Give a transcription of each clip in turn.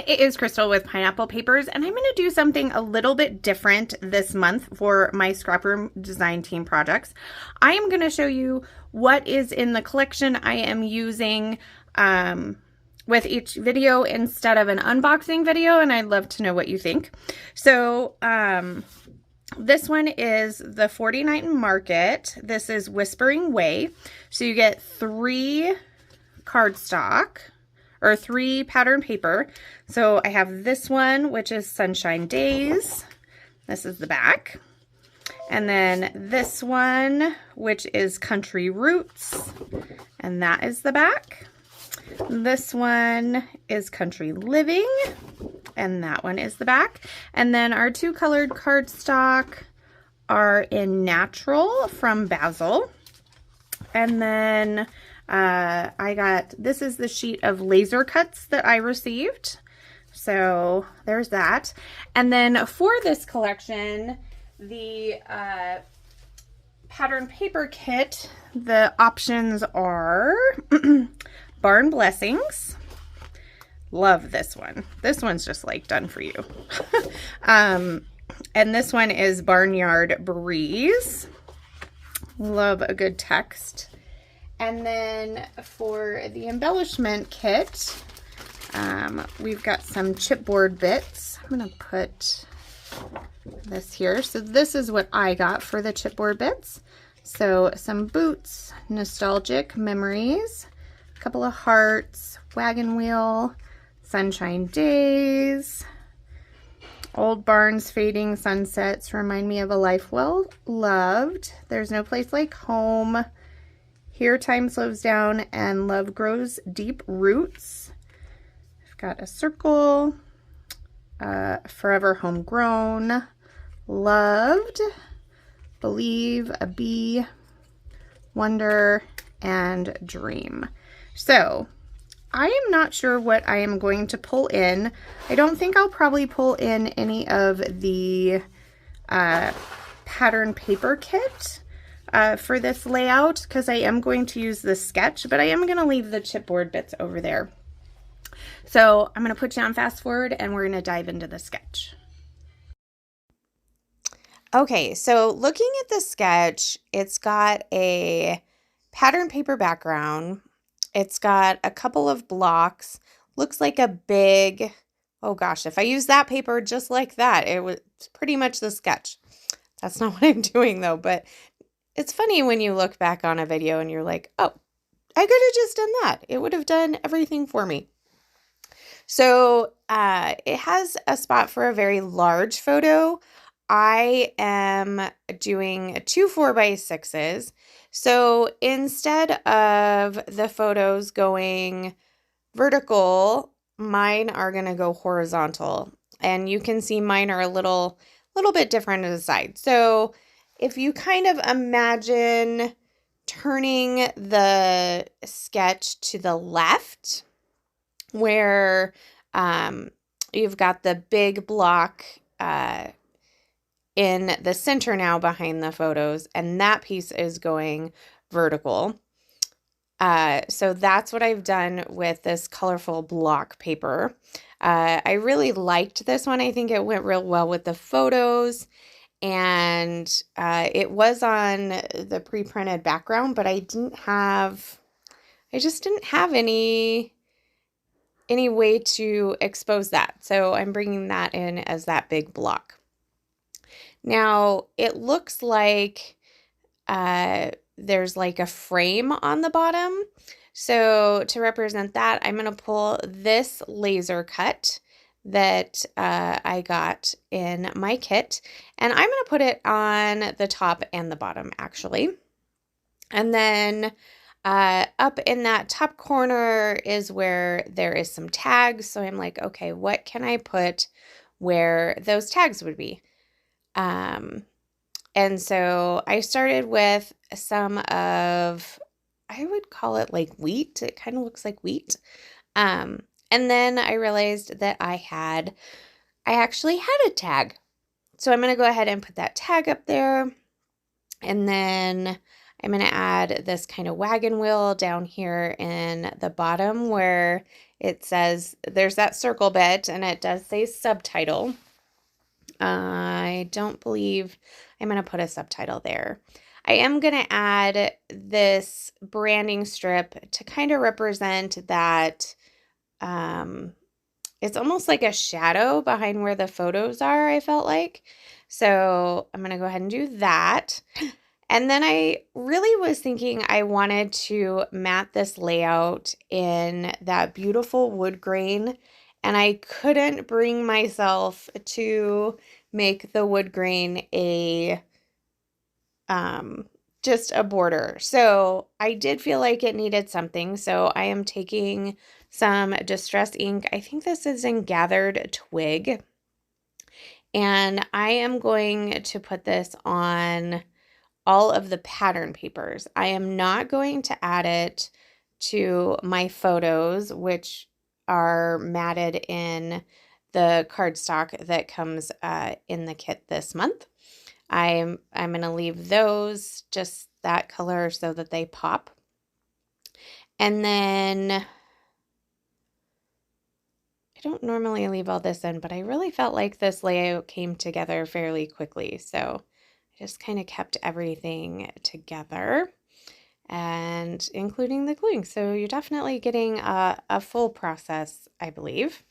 it is Crystal with Pineapple Papers, and I'm going to do something a little bit different this month for my ScrapRoom design team projects. I am going to show you what is in the collection I am using with each video instead of an unboxing video, and I'd love to know what you think. So this one is the 49 Market. This is Whispering Way. So you get 3 cardstock, or 3 pattern paper. So I have this one, which is Sunshine Days. This is the back. And then this one, which is Country Roots. And that is the back. This one is Country Living. And that one is the back. And then our 2 colored cardstock are in Natural from Basil. And then this is the sheet of laser cuts that I received. So there's that. And then for this collection, the pattern paper kit, the options are Barn Blessings. Love this one. This one's just like done for you. And this one is Barnyard Breeze. Love a good text. And then for the embellishment kit, we've got some chipboard bits. I'm going to put this here. So this is what I got for the chipboard bits. So some boots, nostalgic memories, a couple of hearts, wagon wheel, sunshine days, old barns fading sunsets remind me of a life well loved, there's no place like home, here time slows down and love grows deep roots. I've got a circle, forever homegrown, loved, believe, a bee, wonder, and dream. So I am not sure what I am going to pull in. I don't think I'll probably pull in any of the pattern paper kit for this layout because I am going to use the sketch, but I am going to leave the chipboard bits over there. So I'm going to put you on fast forward and we're going to dive into the sketch. Okay, so looking at the sketch, it's got a pattern paper background. It's got a couple of blocks. Looks like a big, oh gosh, if I use that paper just like that, it was pretty much the sketch. That's not what I'm doing though, but it's funny when you look back on a video and you're like, oh, I could have just done that. It would have done everything for me. So it has a spot for a very large photo. I am doing 2 4x6s. So instead of the photos going vertical, mine are going to go horizontal. And you can see mine are a little bit different to the side. So if you kind of imagine turning the sketch to the left, where you've got the big block in the center now behind the photos, and that piece is going vertical. So that's what I've done with this colorful block paper. I really liked this one. I think it went real well with the photos, and it was on the pre-printed background, but I just didn't have any way to expose that. So I'm bringing that in as that big block. Now, it looks like there's like a frame on the bottom. So to represent that, I'm going to pull this laser cut that I got in my kit, and I'm going to put it on the top and the bottom actually. And then up in that top corner is where there is some tags. So I'm like, okay, what can I put where those tags would be? And so I started with some of, I would call it like wheat. It kind of looks like wheat. And then I realized that I actually had a tag. So I'm going to go ahead and put that tag up there. And then I'm going to add this kind of wagon wheel down here in the bottom where it says, there's that circle bit and it does say subtitle. I don't believe I'm going to put a subtitle there. I am going to add this branding strip to kind of represent that it's almost like a shadow behind where the photos are, I felt like. So I'm going to go ahead and do that. And then I really was thinking I wanted to mat this layout in that beautiful wood grain, and I couldn't bring myself to make the wood grain a just a border. So I did feel like it needed something. So I am taking some Distress ink. I think this is in Gathered Twig. And I am going to put this on all of the pattern papers. I am not going to add it to my photos, which are matted in the cardstock that comes in the kit this month. I'm going to leave those just that color so that they pop. And then I don't normally leave all this in, but I really felt like this layout came together fairly quickly. So I just kind of kept everything together, and including the gluing. So you're definitely getting a full process, I believe.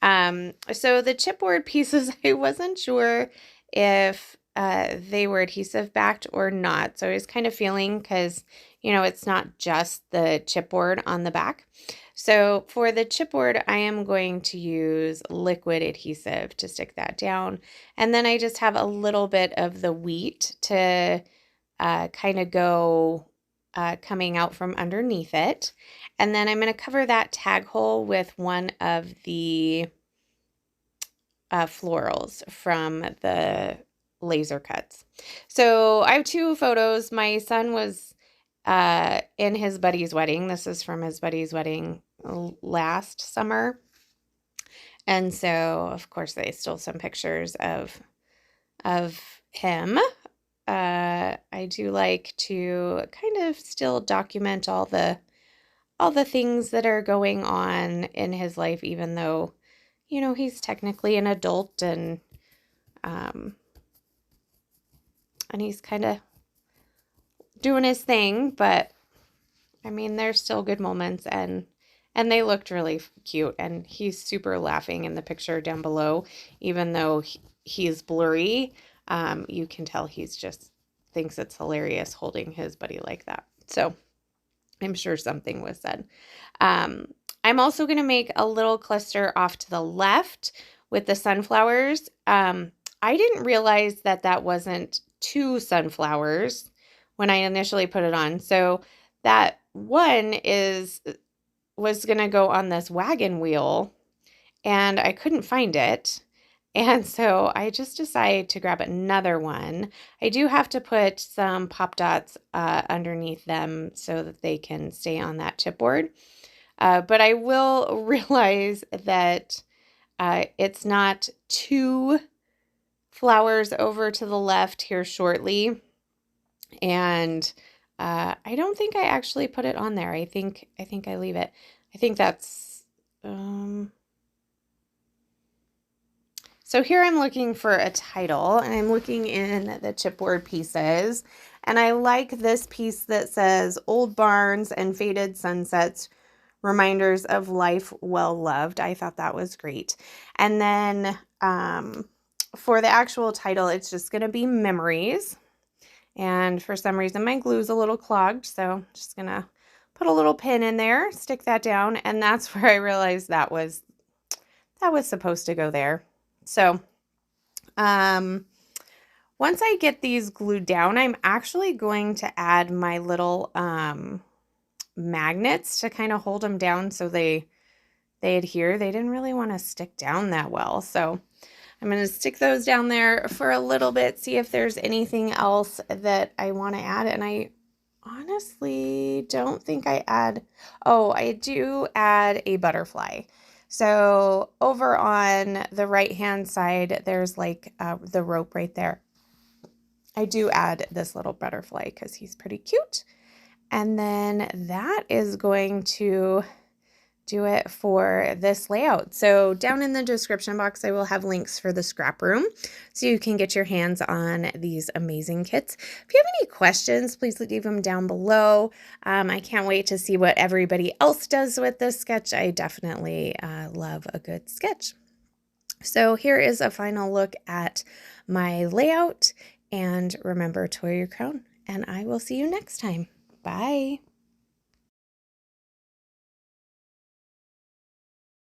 So the chipboard pieces, I wasn't sure if they were adhesive backed or not. So I was kind of feeling, because, you know, it's not just the chipboard on the back. So for the chipboard, I am going to use liquid adhesive to stick that down. And then I just have a little bit of the wheat to kind of go coming out from underneath it. And then I'm going to cover that tag hole with one of the florals from the laser cuts. So I have two photos. My son was in his buddy's wedding. This is from his buddy's wedding last summer. And so, of course, I stole some pictures of him. I do like to kind of still document all the things that are going on in his life, even though, you know, he's technically an adult, and he's kind of doing his thing, but I mean, there's still good moments, and they looked really cute, and he's super laughing in the picture down below, even though he's blurry. You can tell he's just thinks it's hilarious holding his buddy like that. So I'm sure something was said. I'm also going to make a little cluster off to the left with the sunflowers. I didn't realize that wasn't two sunflowers when I initially put it on. So that one was going to go on this wagon wheel, and I couldn't find it. And so I just decided to grab another one. I do have to put some pop dots underneath them so that they can stay on that chipboard. But I will realize that it's not two flowers over to the left here shortly. And I don't think I actually put it on there. I think I leave it. I think that's... So here I'm looking for a title, and I'm looking in the chipboard pieces, and I like this piece that says Old Barns and Faded Sunsets, Reminders of Life Well Loved. I thought that was great. And then for the actual title, it's just going to be Memories. And for some reason, my glue's a little clogged, so I'm just going to put a little pin in there, stick that down, and that's where I realized that was supposed to go there. So once I get these glued down, I'm actually going to add my little magnets to kind of hold them down so they adhere. They didn't really want to stick down that well. So I'm going to stick those down there for a little bit, see if there's anything else that I want to add. And I honestly don't think I add... Oh, I do add a butterfly. So over on the right-hand side, there's like the rope right there. I do add this little butterfly because he's pretty cute. And then that is going to do it for this layout. So down in the description box, I will have links for the scrap room so you can get your hands on these amazing kits. If you have any questions, please leave them down below. I can't wait to see what everybody else does with this sketch. I definitely love a good sketch. So here is a final look at my layout, and remember to wear your crown, and I will see you next time. Bye.